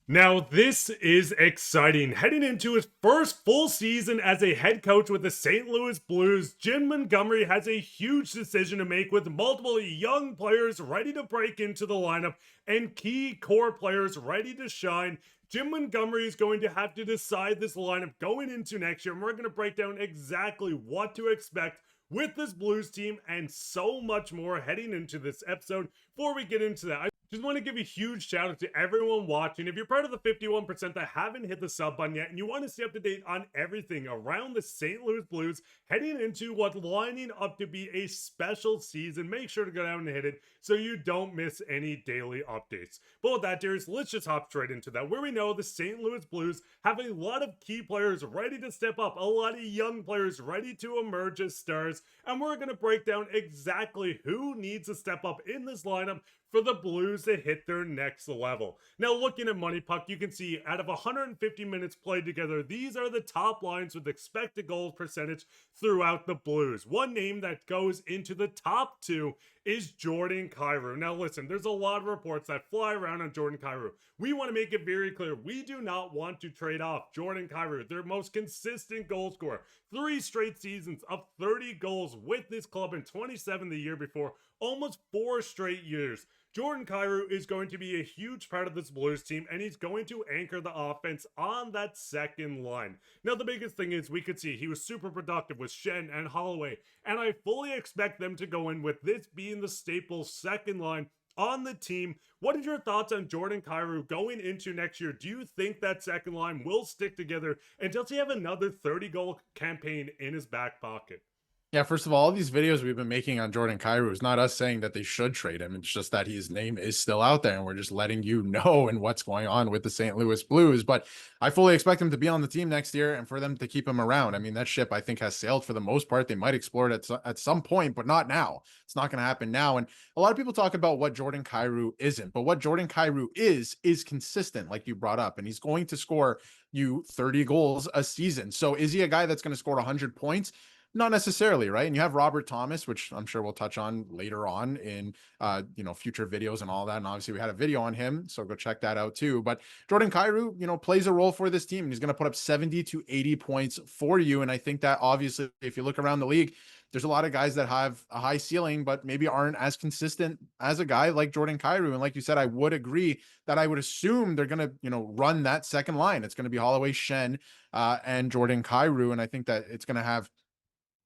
Now, this is exciting. Heading into his first full season as a head coach with the St. Louis Blues, Jim Montgomery has a huge decision to make with multiple young players ready to break into the lineup and key core players ready to shine. Jim Montgomery is going to have to decide this lineup going into next year, and we're going to break down exactly what to expect with this Blues team and so much more heading into this episode. Before we get into that, I just want to give a huge shout out to everyone watching. If you're part of the 51% that haven't hit the sub button yet and you want to stay up to date on everything around the St. Louis Blues heading into what's lining up to be a special season, make sure to go down and hit it so you don't miss any daily updates. But with that, Darius, let's just hop straight into that, where we know the St. Louis Blues have a lot of key players ready to step up, a lot of young players ready to emerge as stars, and we're going to break down exactly who needs to step up in this lineup for the Blues to hit their next level. Now, looking at Money Puck, you can see out of 150 minutes played together, these are the top lines with expected goals percentage throughout the Blues. One name that goes into the top two is Jordan Kyrou. Now, listen, there's a lot of reports that fly around on Jordan Kyrou. We want to make it very clear, we do not want to trade off Jordan Kyrou, their most consistent goal scorer. 3 straight seasons of 30 goals with this club and 27 the year before, almost 4 straight years. Jordan Kyrou is going to be a huge part of this Blues team, and he's going to anchor the offense on that second line. Now, the biggest thing is we could see he was super productive with Schenn and Holloway, and I fully expect them to go in with this being the staple second line on the team. What are your thoughts on Jordan Kyrou going into next year? Do you think that second line will stick together, and does he have another 30-goal campaign in his back pocket? Yeah, first of all these videos we've been making on Jordan Kyrou is not us saying that they should trade him. It's just that his name is still out there and we're just letting you know and what's going on with the St. Louis Blues. But I fully expect him to be on the team next year and for them to keep him around. I mean, that ship I think has sailed for the most part. They might explore it at some point, but not now. It's not going to happen now. And a lot of people talk about what Jordan Kyrou isn't, but what Jordan Kyrou is consistent, like you brought up, and he's going to score you 30 goals a season. So is he a guy that's going to score 100 points? Not necessarily, right? And you have Robert Thomas, which I'm sure we'll touch on later on in future videos and all that. And obviously we had a video on him, so go check that out too. But Jordan Kyrou, plays a role for this team, and he's going to put up 70 to 80 points for you. And I think that obviously, if you look around the league, there's a lot of guys that have a high ceiling, but maybe aren't as consistent as a guy like Jordan Kyrou. And like you said, I would agree that I would assume they're going to, run that second line. It's going to be Holloway, Schenn, and Jordan Kyrou. And I think that it's going to have,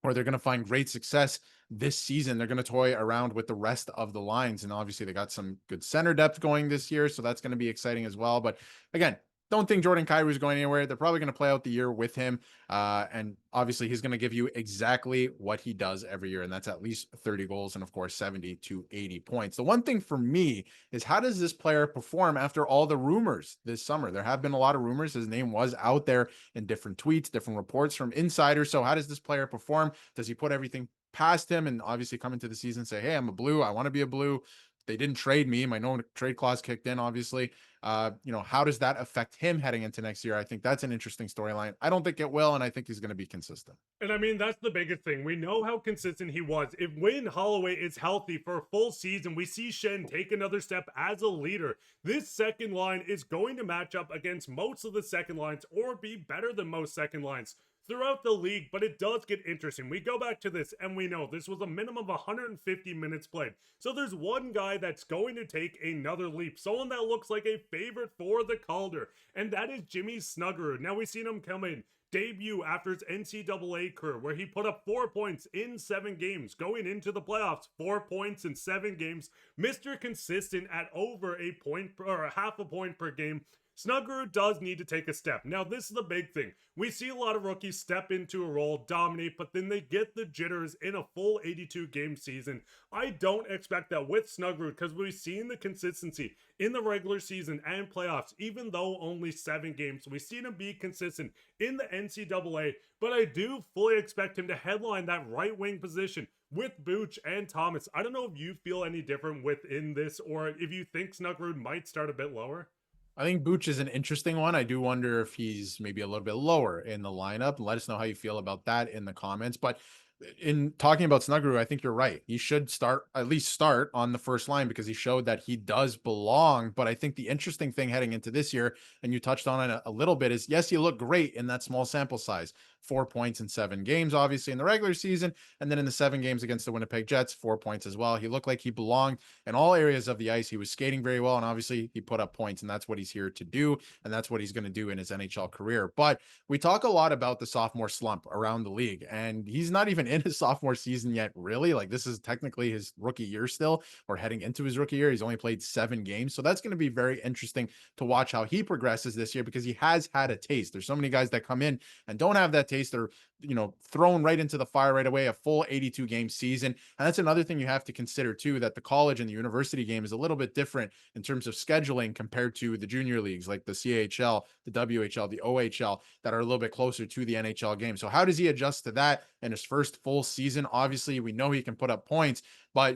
or they're going to find great success this season. They're going to toy around with the rest of the lines. And obviously they got some good center depth going this year. So that's going to be exciting as well. But again, don't think Jordan Kyrou is going anywhere. They're probably going to play out the year with him. And obviously he's going to give you exactly what he does every year. And that's at least 30 goals and of course, 70 to 80 points. The one thing for me is, how does this player perform after all the rumors this summer? There have been a lot of rumors. His name was out there in different tweets, different reports from insiders. So how does this player perform? Does he put everything past him and obviously come into the season and say, hey, I'm a Blue, I want to be a Blue, they didn't trade me, my no trade clause kicked in, obviously. How does that affect him heading into next year? I think that's an interesting storyline. I don't think it will, and I think he's going to be consistent. And I mean, that's the biggest thing. We know how consistent he was. If when Holloway is healthy for a full season, we see Schenn take another step as a leader. This second line is going to match up against most of the second lines or be better than most second lines throughout the league, but it does get interesting. We go back to this and we know this was a minimum of 150 minutes played. So there's one guy that's going to take another leap, someone that looks like a favorite for the Calder, and that is Jimmy Snuggerud. Now we've seen him come in, debut after his NCAA career, where he put up 4 points in 7 games going into the playoffs. 4 points in 7 games. Mr. Consistent at over a point or a half a point per game. Snuggerud does need to take a step. Now, this is the big thing. We see a lot of rookies step into a role, dominate, but then they get the jitters in a full 82-game season. I don't expect that with Snuggerud because we've seen the consistency in the regular season and playoffs, even though only 7 games. We've seen him be consistent in the NCAA, but I do fully expect him to headline that right wing position with Booch and Thomas. I don't know if you feel any different within this or if you think Snuggerud might start a bit lower. I think Booch is an interesting one. I do wonder if he's maybe a little bit lower in the lineup. Let us know how you feel about that in the comments. But in talking about Snuggerud, I think you're right. He should start, at least start on the first line, because he showed that he does belong. But I think the interesting thing heading into this year, and you touched on it a little bit, is yes, he looked great in that small sample size. 4 points in 7 games, obviously in the regular season. And then in the 7 games against the Winnipeg Jets, 4 points as well. He looked like he belonged in all areas of the ice. He was skating very well. And obviously he put up points, and that's what he's here to do. And that's what he's going to do in his NHL career. But we talk a lot about the sophomore slump around the league, and he's not even in his sophomore season yet, really. Like, this is technically his rookie year still, or heading into his rookie year. He's only played 7 games. So that's going to be very interesting to watch how he progresses this year, because he has had a taste. There's so many guys that come in and don't have that taste. They're, thrown right into the fire right away, a full 82-game season. And that's another thing you have to consider too, that the college and the university game is a little bit different in terms of scheduling compared to the junior leagues like the CHL, the WHL, the OHL, that are a little bit closer to the NHL game. So how does he adjust to that in his first full season? Obviously, we know he can put up points, but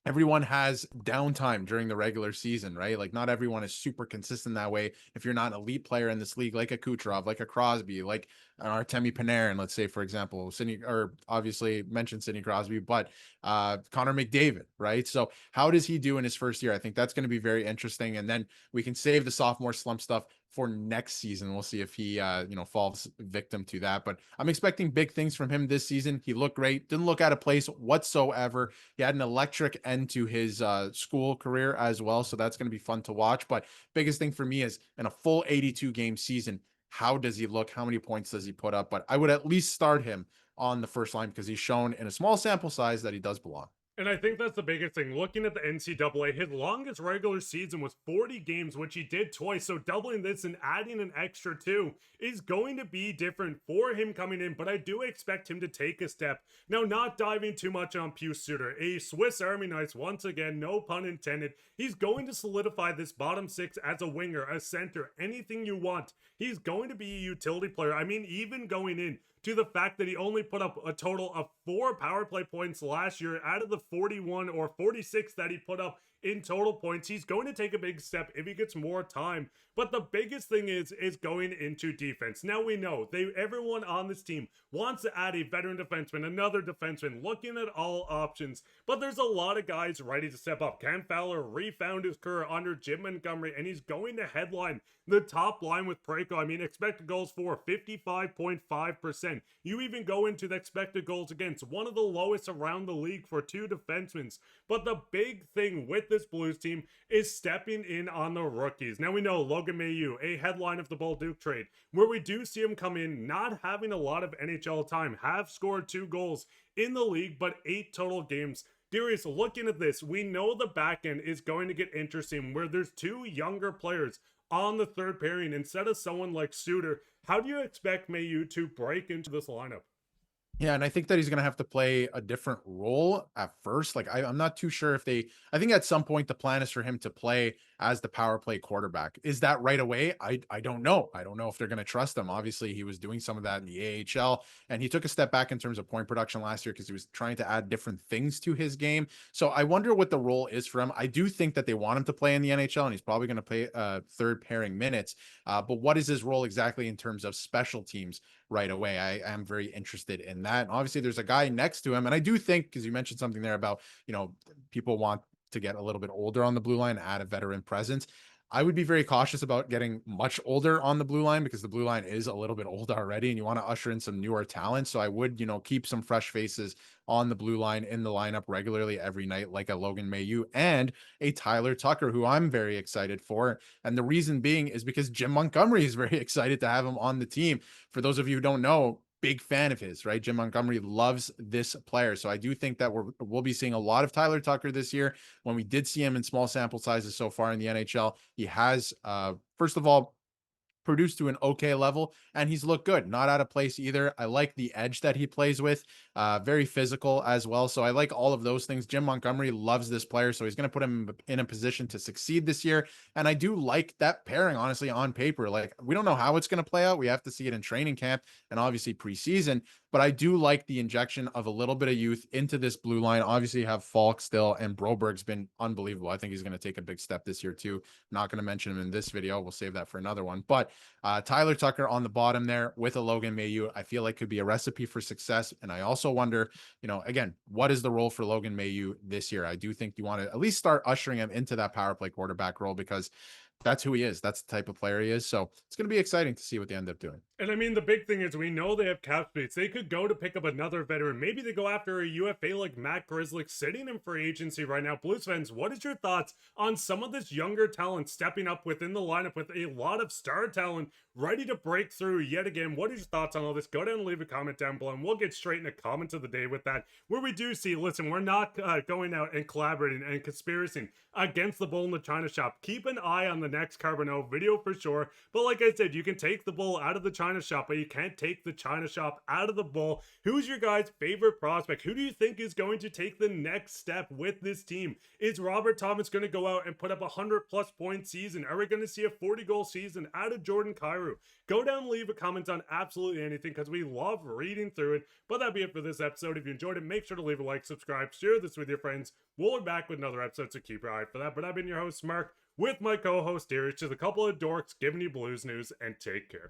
everyone has downtime during the regular season, right? Like, not everyone is super consistent that way. If you're not an elite player in this league, like a Kucherov, like a Crosby, like an Artemi Panarin, let's say, for example, Sidney, or obviously mentioned Sidney Crosby, but Connor McDavid, right? So how does he do in his first year? I think that's going to be very interesting. And then we can save the sophomore slump stuff for next season. We'll see if he, falls victim to that. But I'm expecting big things from him this season. He looked great. Didn't look out of place whatsoever. He had an electric end to his school career as well. So that's going to be fun to watch. But biggest thing for me is, in a full 82-game season, how does he look? How many points does he put up? But I would at least start him on the first line, because he's shown in a small sample size that he does belong. And I think that's the biggest thing. Looking at the NCAA, his longest regular season was 40 games, which he did twice. So doubling this and adding an extra 2 is going to be different for him coming in. But I do expect him to take a step. Now, not diving too much on Pius Suter, a Swiss Army knife, once again, no pun intended. He's going to solidify this bottom 6 as a winger, a center, anything you want. He's going to be a utility player. I mean, even going in to the fact that he only put up a total of 4 power play points last year out of the 41 or 46 that he put up in total points. He's going to take a big step if he gets more time. But the biggest thing is going into defense. Now we know everyone on this team wants to add a veteran defenseman, another defenseman, looking at all options. But there's a lot of guys ready to step up. Cam Fowler refound his career under Jim Montgomery, and he's going to headline the top line with Parayko. I mean, expected goals for 55.5%. You even go into the expected goals against, one of the lowest around the league for 2 defensemen. But the big thing with this Blues team is stepping in on the rookies. Now we know Logan Mailloux, a headline of the Bolduc trade, where we do see him come in not having a lot of NHL time, have scored 2 goals in the league, but 8 total games. Darius, looking at this, we know the back end is going to get interesting, where there's 2 younger players on the third pairing instead of someone like Suter. How do you expect Mailloux to break into this lineup? Yeah, and I think that he's going to have to play a different role at first. Like, I'm not too sure if I think at some point the plan is for him to play as the power play quarterback. Is that right away? I don't know. I don't know if they're going to trust him. Obviously, he was doing some of that in the AHL, and he took a step back in terms of point production last year because he was trying to add different things to his game. So I wonder what the role is for him. I do think that they want him to play in the NHL, and he's probably going to play third pairing minutes. But what is his role exactly in terms of special teams right away? I am very interested in that. And obviously, there's a guy next to him, and I do think, because you mentioned something there about, people want to get a little bit older on the blue line, add a veteran presence. I would be very cautious about getting much older on the blue line, because the blue line is a little bit old already, and you want to usher in some newer talent. So I would, keep some fresh faces on the blue line in the lineup regularly every night, like a Logan Mailloux and a Tyler Tucker, who I'm very excited for. And the reason being is because Jim Montgomery is very excited to have him on the team. For those of you who don't know, big fan of his, right? Jim Montgomery loves this player. So I do think that we'll be seeing a lot of Tyler Tucker this year. When we did see him in small sample sizes so far in the NHL, he has, first of all, produced to an okay level, and he's looked good, not out of place either. I like the edge that he plays with, very physical as well. So I like all of those things. Jim Montgomery loves this player, so he's going to put him in a position to succeed this year. And I do like that pairing, honestly, on paper. Like, we don't know how it's going to play out. We have to see it in training camp and obviously preseason, but I do like the injection of a little bit of youth into this blue line. Obviously, you have Falk still, and Broberg's been unbelievable. I think he's going to take a big step this year too. Not going to mention him in this video. We'll save that for another one. But Tyler Tucker on the bottom there with a Logan Mailloux, I feel like could be a recipe for success. And I also wonder, again, what is the role for Logan Mailloux this year? I do think you want to at least start ushering him into that power play quarterback role, because that's who he is. That's the type of player he is. So it's going to be exciting to see what they end up doing. And I mean, the big thing is we know they have cap space. They could go to pick up another veteran. Maybe they go after a UFA like Matt Grizzlick sitting in free agency right now. Blues fans, what is your thoughts on some of this younger talent stepping up within the lineup with a lot of star talent ready to break through yet again? What is your thoughts on all this? Go down and leave a comment down below, and we'll get straight into comments of the day with that, where we do see, listen, we're not going out and collaborating and conspiracy against the bull in the China shop. Keep an eye on the next Carbonell video for sure. But like I said, you can take the bull out of the China shop, but you can't take the China shop out of the bull. Who's your guys' favorite prospect? Who do you think is going to take the next step with this team? Is Robert Thomas going to go out and put up a 100+ point season? Are we going to see a 40-goal season out of Jordan Kyrou? Go down and leave a comment on absolutely anything, because we love reading through it. But that'd be it for this episode. If you enjoyed it, make sure to leave a like, subscribe, share this with your friends. We'll be back with another episode, so keep your eye out for that. But I've been your host, Mark, with my co-host Darius, just a couple of dorks giving you Blues news, and take care.